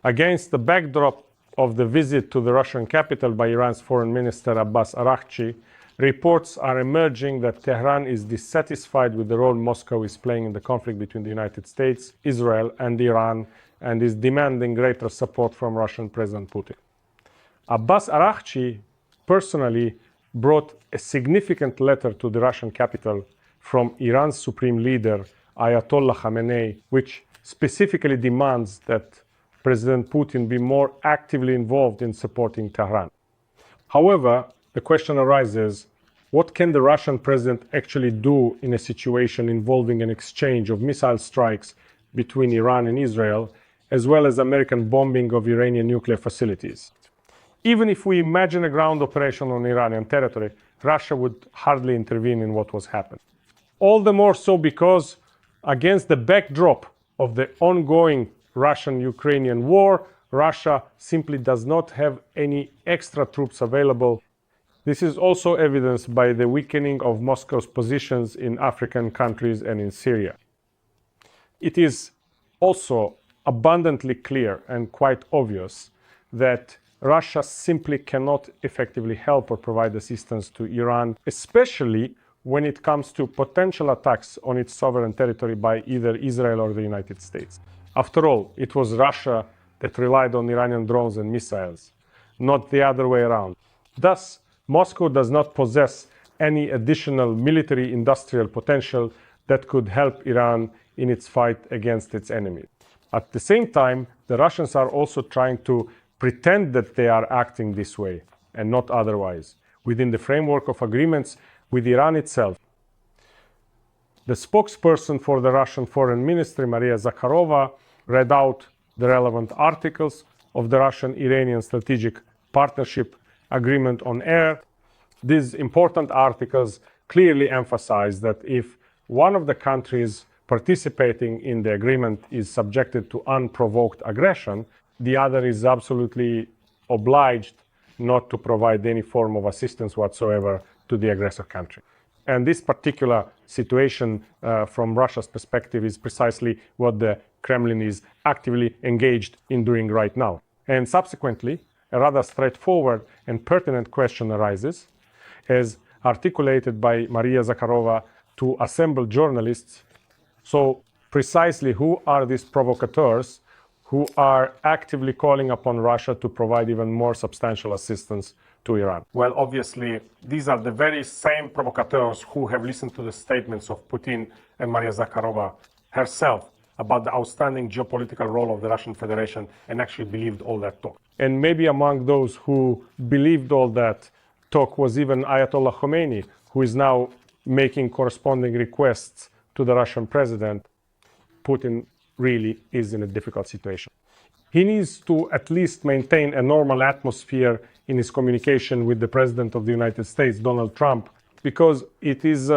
Against the backdrop of the visit to the Russian capital by Iran's Foreign Minister Abbas Araghchi, reports are emerging that Tehran is dissatisfied with the role Moscow is playing in the conflict between the United States, Israel, and Iran, and is demanding greater support from Russian President Putin. Abbas Araghchi personally brought a significant letter to the Russian capital from Iran's supreme leader, Ayatollah Khamenei, which specifically demands that President Putin be more actively involved in supporting Tehran. However, the question arises, what can the Russian president actually do in a situation involving an exchange of missile strikes between Iran and Israel, as well as American bombing of Iranian nuclear facilities? Even if we imagine a ground operation on Iranian territory, Russia would hardly intervene in what was happening. All the more so because, against the backdrop of the ongoing Russian-Ukrainian war, Russia simply does not have any extra troops available. This is also evidenced by the weakening of Moscow's positions in African countries and in Syria. It is also abundantly clear and quite obvious that Russia simply cannot effectively help or provide assistance to Iran, especially when it comes to potential attacks on its sovereign territory by either Israel or the United States. After all, it was Russia that relied on Iranian drones and missiles, not the other way around. Thus, Moscow does not possess any additional military industrial potential that could help Iran in its fight against its enemy. At the same time, the Russians are also trying to pretend that they are acting this way and not otherwise, within the framework of agreements with Iran itself. The spokesperson for the Russian Foreign Ministry, Maria Zakharova, read out the relevant articles of the Russian-Iranian Strategic Partnership Agreement on air. These important articles clearly emphasize that if one of the countries participating in the agreement is subjected to unprovoked aggression, the other is absolutely obliged not to provide any form of assistance whatsoever to the aggressor country. And this particular situation, from Russia's perspective, is precisely what the Kremlin is actively engaged in doing right now. And subsequently, a rather straightforward and pertinent question arises, as articulated by Maria Zakharova to assembled journalists. So precisely who are these provocateurs who are actively calling upon Russia to provide even more substantial assistance to Iran? Well, obviously, these are the very same provocateurs who have listened to the statements of Putin and Maria Zakharova herself about the outstanding geopolitical role of the Russian Federation and actually believed all that talk. And maybe among those who believed all that talk was even Ayatollah Khomeini, who is now making corresponding requests to the Russian president. Putin really is in a difficult situation. He needs to at least maintain a normal atmosphere in his communication with the President of the United States, Donald Trump, because it is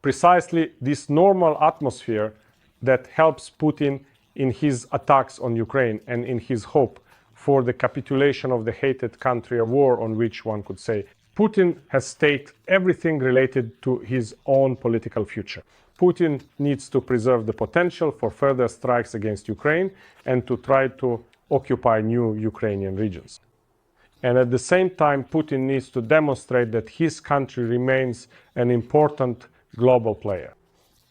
precisely this normal atmosphere that helps Putin in his attacks on Ukraine and in his hope for the capitulation of the hated country, a war on which one could say Putin has staked everything related to his own political future. Putin needs to preserve the potential for further strikes against Ukraine and to try to occupy new Ukrainian regions. And at the same time, Putin needs to demonstrate that his country remains an important global player.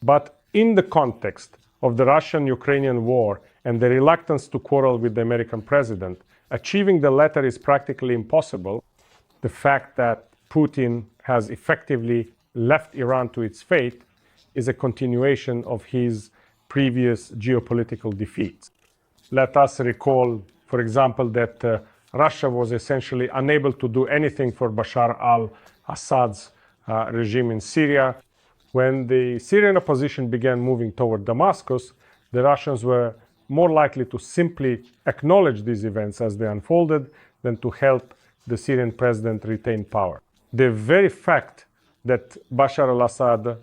But in the context of the Russian-Ukrainian war and the reluctance to quarrel with the American president, achieving the latter is practically impossible. The fact that Putin has effectively left Iran to its fate is a continuation of his previous geopolitical defeats. Let us recall, for example, that Russia was essentially unable to do anything for Bashar al-Assad's regime in Syria. When the Syrian opposition began moving toward Damascus, the Russians were more likely to simply acknowledge these events as they unfolded than to help the Syrian president retain power. The very fact that Bashar al-Assad,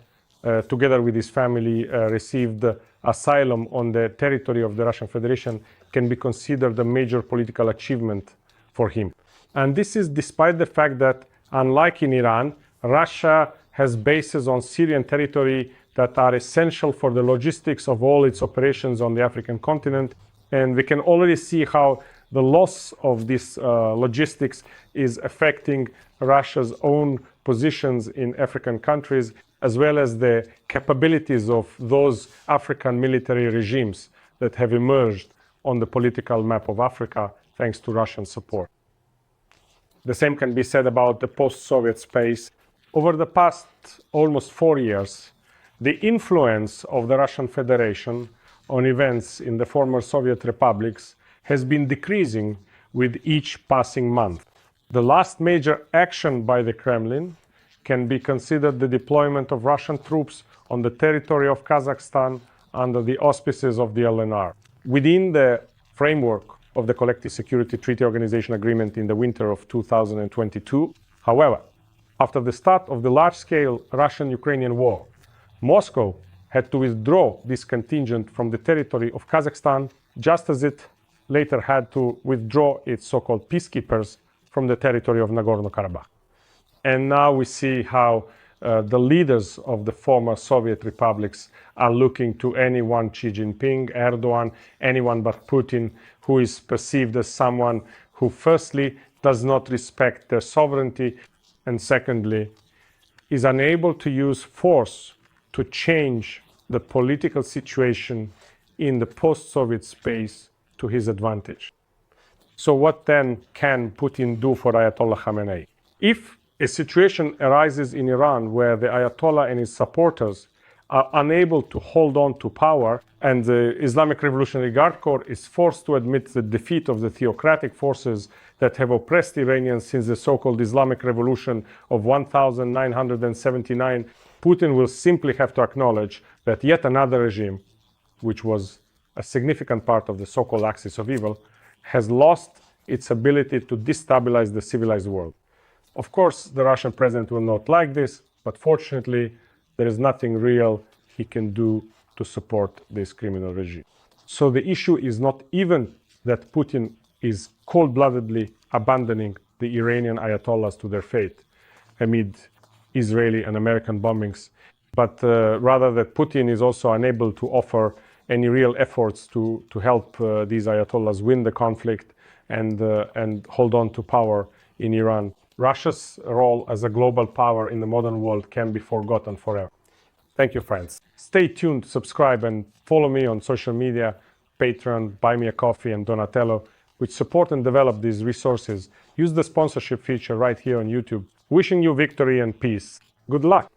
together with his family, received asylum on the territory of the Russian Federation can be considered a major political achievement for him. And this is despite the fact that, unlike in Iran, Russia has bases on Syrian territory that are essential for the logistics of all its operations on the African continent. And we can already see how The loss of this logistics is affecting Russia's own positions in African countries, as well as the capabilities of those African military regimes that have emerged on the political map of Africa thanks to Russian support. The same can be said about the post-Soviet space. Over the past almost 4 years, the influence of the Russian Federation on events in the former Soviet republics has been decreasing with each passing month. The last major action by the Kremlin can be considered the deployment of Russian troops on the territory of Kazakhstan under the auspices of the LNR. Within the framework of the Collective Security Treaty Organization Agreement in the winter of 2022, however, after the start of the large-scale Russian-Ukrainian war, Moscow had to withdraw this contingent from the territory of Kazakhstan, just as it later had to withdraw its so-called peacekeepers from the territory of Nagorno-Karabakh. And now we see how the leaders of the former Soviet republics are looking to anyone, Xi Jinping, Erdogan, anyone but Putin, who is perceived as someone who firstly does not respect their sovereignty, and secondly, is unable to use force to change the political situation in the post-Soviet space to his advantage. So what then can Putin do for Ayatollah Khamenei? If a situation arises in Iran where the Ayatollah and his supporters are unable to hold on to power, and the Islamic Revolutionary Guard Corps is forced to admit the defeat of the theocratic forces that have oppressed Iranians since the so-called Islamic Revolution of 1979, Putin will simply have to acknowledge that yet another regime, which was a significant part of the so-called axis of evil, has lost its ability to destabilize the civilized world. Of course, the Russian president will not like this, but fortunately, there is nothing real he can do to support this criminal regime. So the issue is not even that Putin is cold-bloodedly abandoning the Iranian ayatollahs to their fate amid Israeli and American bombings, but rather that Putin is also unable to offer any real efforts to help these ayatollahs win the conflict and hold on to power in Iran. Russia's role as a global power in the modern world can be forgotten forever. Thank you, friends. Stay tuned, subscribe, and follow me on social media, Patreon, Buy Me a Coffee, and Donatello, which support and develop these resources. Use the sponsorship feature right here on YouTube. Wishing you victory and peace. Good luck.